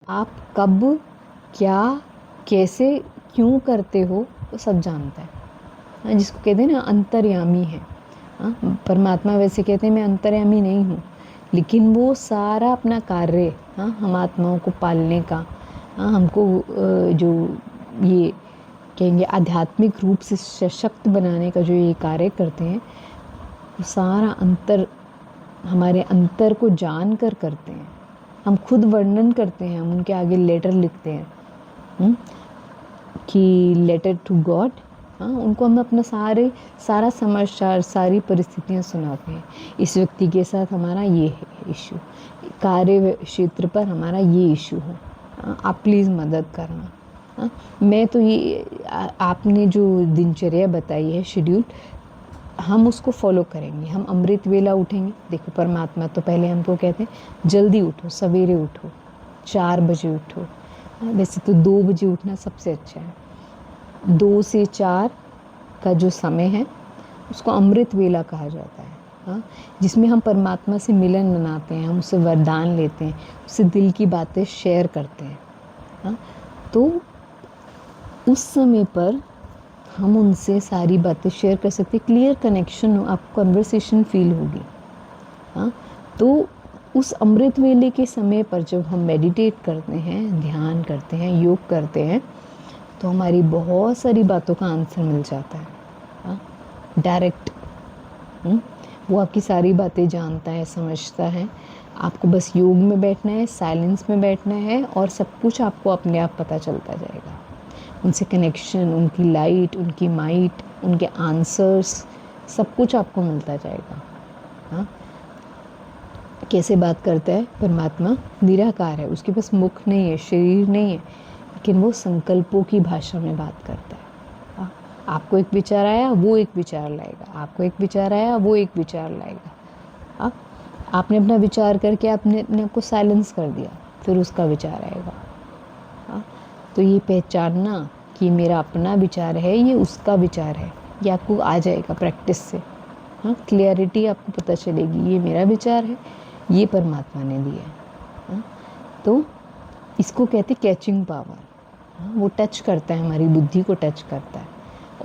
आप कब, क्या, कैसे, क्यों करते हो वो सब जानता है। हाँ, जिसको कहते हैं ना अंतर्यामी है। हाँ, परमात्मा वैसे कहते हैं मैं अंतर्यामी नहीं हूँ, लेकिन वो सारा अपना कार्य, हाँ, हम आत्माओं को पालने का, हाँ, हमको जो ये कहेंगे आध्यात्मिक रूप से सशक्त बनाने का जो ये कार्य करते हैं, वो सारा हमारे अंतर को जान कर करते हैं। हम खुद वर्णन करते हैं, हम उनके आगे लेटर लिखते हैं, कि लेटर टू गॉड। हाँ, उनको हम अपना सारा समाचार, सारी परिस्थितियाँ सुनाते हैं। इस व्यक्ति के साथ हमारा ये है इशू, कार्य क्षेत्र पर हमारा ये इशू है, आप प्लीज़ मदद करना। हाँ, मैं तो ये आपने जो दिनचर्या बताई है, शेड्यूल, हम उसको फॉलो करेंगे। हम अमृत वेला उठेंगे। देखो, परमात्मा तो पहले हमको कहते हैं जल्दी उठो, सवेरे उठो, 4 बजे उठो। वैसे तो 2 बजे उठना सबसे अच्छा है। 2 से 4 का जो समय है उसको अमृत वेला कहा जाता है। हाँ, जिसमें हम परमात्मा से मिलन मनाते हैं, हम उससे वरदान लेते हैं, उससे दिल की बातें शेयर करते हैं। हाँ, तो उस समय पर हम उनसे सारी बातें शेयर कर सकते, क्लियर कनेक्शन हो, आपको कन्वर्सेशन फील होगी। हाँ, तो उस अमृत वेले के समय पर जब हम मेडिटेट करते हैं, ध्यान करते हैं, योग करते हैं, तो हमारी बहुत सारी बातों का आंसर मिल जाता है। हाँ, डायरेक्ट। वो आपकी सारी बातें जानता है, समझता है। आपको बस योग में बैठना है, साइलेंस में बैठना है, और सब कुछ आपको अपने आप पता चलता जाएगा। उनसे कनेक्शन, उनकी लाइट, उनकी माइट, उनके आंसर्स, सब कुछ आपको मिलता जाएगा। हाँ, कैसे बात करता है परमात्मा? निराकार है, उसके पास मुख नहीं है, शरीर नहीं है, लेकिन वो संकल्पों की भाषा में बात करता है। हाँ, आपको एक विचार आया, वो एक विचार लाएगा, आपको एक विचार आया, वो एक विचार लाएगा। हाँ, आपने अपना विचार करके आपने अपने आप को साइलेंस कर दिया, फिर उसका विचार आएगा। हाँ, तो ये पहचानना कि मेरा अपना विचार है, ये उसका विचार है, ये आपको आ जाएगा प्रैक्टिस से। हाँ, क्लियरिटी आपको पता चलेगी, ये मेरा विचार है, ये परमात्मा ने दिया है। हाँ, तो इसको कहते कैचिंग पावर। हाँ, वो टच करता है, हमारी बुद्धि को टच करता है,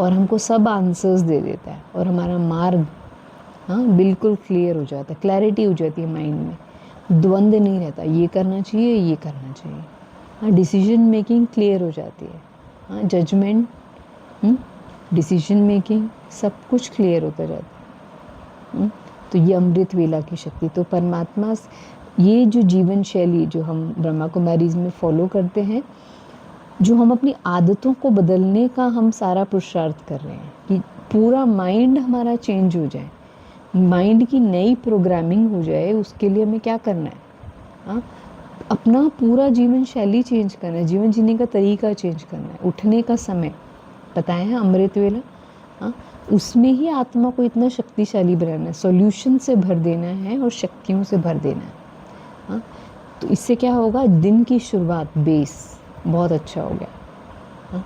और हमको सब आंसर्स दे देता है, और हमारा मार्ग, हाँ, बिल्कुल क्लियर हो जाता है, क्लैरिटी हो जाती है माइंड में, द्वंद्व नहीं रहता, ये करना चाहिए, ये करना चाहिए। हाँ, डिसीजन मेकिंग क्लियर हो जाती है। हाँ, जजमेंट, डिसीजन मेकिंग, सब कुछ क्लियर होता जाता है। तो ये अमृत वेला की शक्ति। तो परमात्मा, ये जो जीवन शैली जो हम ब्रह्मा कुमारीज में फॉलो करते हैं, जो हम अपनी आदतों को बदलने का हम सारा पुरुषार्थ कर रहे हैं कि पूरा माइंड हमारा चेंज हो जाए, माइंड की नई प्रोग्रामिंग हो जाए, उसके लिए हमें क्या करना है? हाँ, अपना पूरा जीवन शैली चेंज करना है, जीवन जीने का तरीका चेंज करना है, उठने का समय बताया है अमृत वेला। हाँ, उसमें ही आत्मा को इतना शक्तिशाली बनाना है, सॉल्यूशन से भर देना है और शक्तियों से भर देना है। हाँ, तो इससे क्या होगा? दिन की शुरुआत, बेस बहुत अच्छा हो गया। हाँ,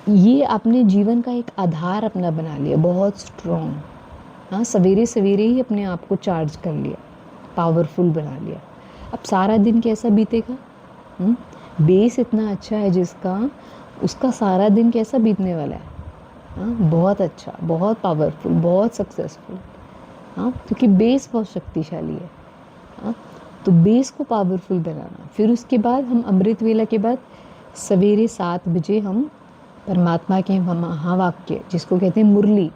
ये आपने जीवन का एक आधार अपना बना लिया, बहुत स्ट्रॉन्ग। हाँ, सवेरे सवेरे ही अपने आप को चार्ज कर लिया, पावरफुल बना लिया। अब सारा दिन कैसा बीतेगा? बेस इतना अच्छा है जिसका, उसका सारा दिन कैसा बीतने वाला है? हाँ, बहुत अच्छा, बहुत पावरफुल, बहुत सक्सेसफुल। हाँ, क्योंकि बेस बहुत शक्तिशाली है। हाँ, तो बेस को पावरफुल बनाना, फिर उसके बाद हम अमृत वेला के बाद सवेरे 7 बजे हम परमात्मा के महावाक्य, जिसको कहते हैं मुरली,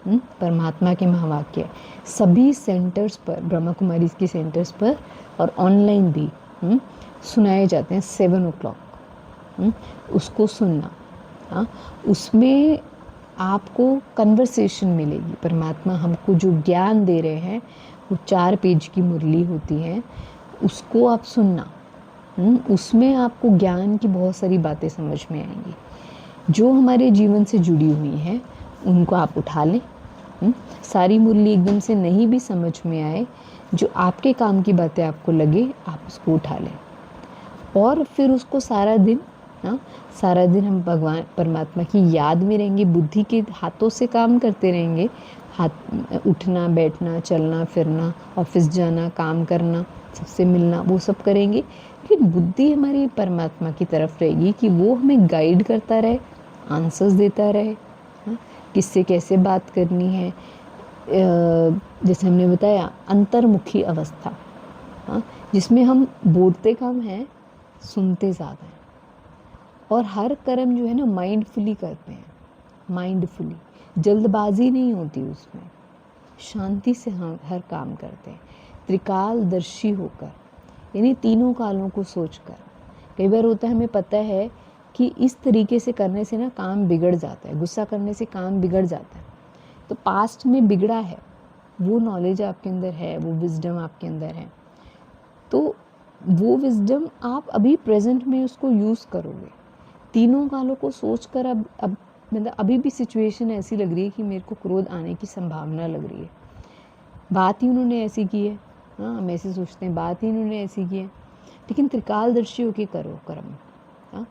परमात्मा के महावाक्य, सभी सेंटर्स पर, ब्रह्मा कुमारी के सेंटर्स पर और ऑनलाइन भी सुनाए जाते हैं 7 o'clock। उसको सुनना। हाँ, उसमें आपको कन्वर्सेशन मिलेगी। परमात्मा हमको जो ज्ञान दे रहे हैं, वो 4 पेज की मुरली होती है, उसको आप सुनना। उसमें आपको ज्ञान की बहुत सारी बातें समझ में आएंगी, जो हमारे जीवन से जुड़ी हुई हैं, उनको आप उठा लें। सारी मुरली एकदम से नहीं भी समझ में आए, जो आपके काम की बातें आपको लगे, आप उसको उठा लें, और फिर उसको सारा दिन, हाँ, सारा दिन हम भगवान परमात्मा की याद में रहेंगे, बुद्धि के हाथों से काम करते रहेंगे, हाथ उठना, बैठना, चलना फिरना, ऑफिस जाना, काम करना, सबसे मिलना, वो सब करेंगे। लेकिन बुद्धि हमारी परमात्मा की तरफ रहेगी कि वो हमें गाइड करता रहे, आंसर्स देता रहे, हाँ, किससे कैसे बात करनी है। जैसे हमने बताया अंतर्मुखी अवस्था, हाँ, जिसमें हम बोलते कम हैं, सुनते ज़्यादा हैं, और हर कर्म जो है ना माइंडफुली करते हैं, माइंडफुली, जल्दबाजी नहीं होती उसमें, शांति से हम हर काम करते हैं, त्रिकालदर्शी होकर, यानी तीनों कालों को सोचकर। कई बार होता है हमें पता है कि इस तरीके से करने से ना काम बिगड़ जाता है, गुस्सा करने से काम बिगड़ जाता है, तो पास्ट में बिगड़ा है, वो नॉलेज आपके अंदर है, वो विजडम आपके अंदर है, तो वो विजडम आप अभी प्रेजेंट में उसको यूज़ करोगे। तीनों कालों को सोचकर अब मतलब अभी भी सिचुएशन ऐसी लग रही है कि मेरे को क्रोध आने की संभावना लग रही है, बात ही उन्होंने ऐसी की है, हाँ, हम ऐसे सोचते हैं बात ही उन्होंने ऐसी की है, लेकिन त्रिकालदर्शी होके करो कर्म,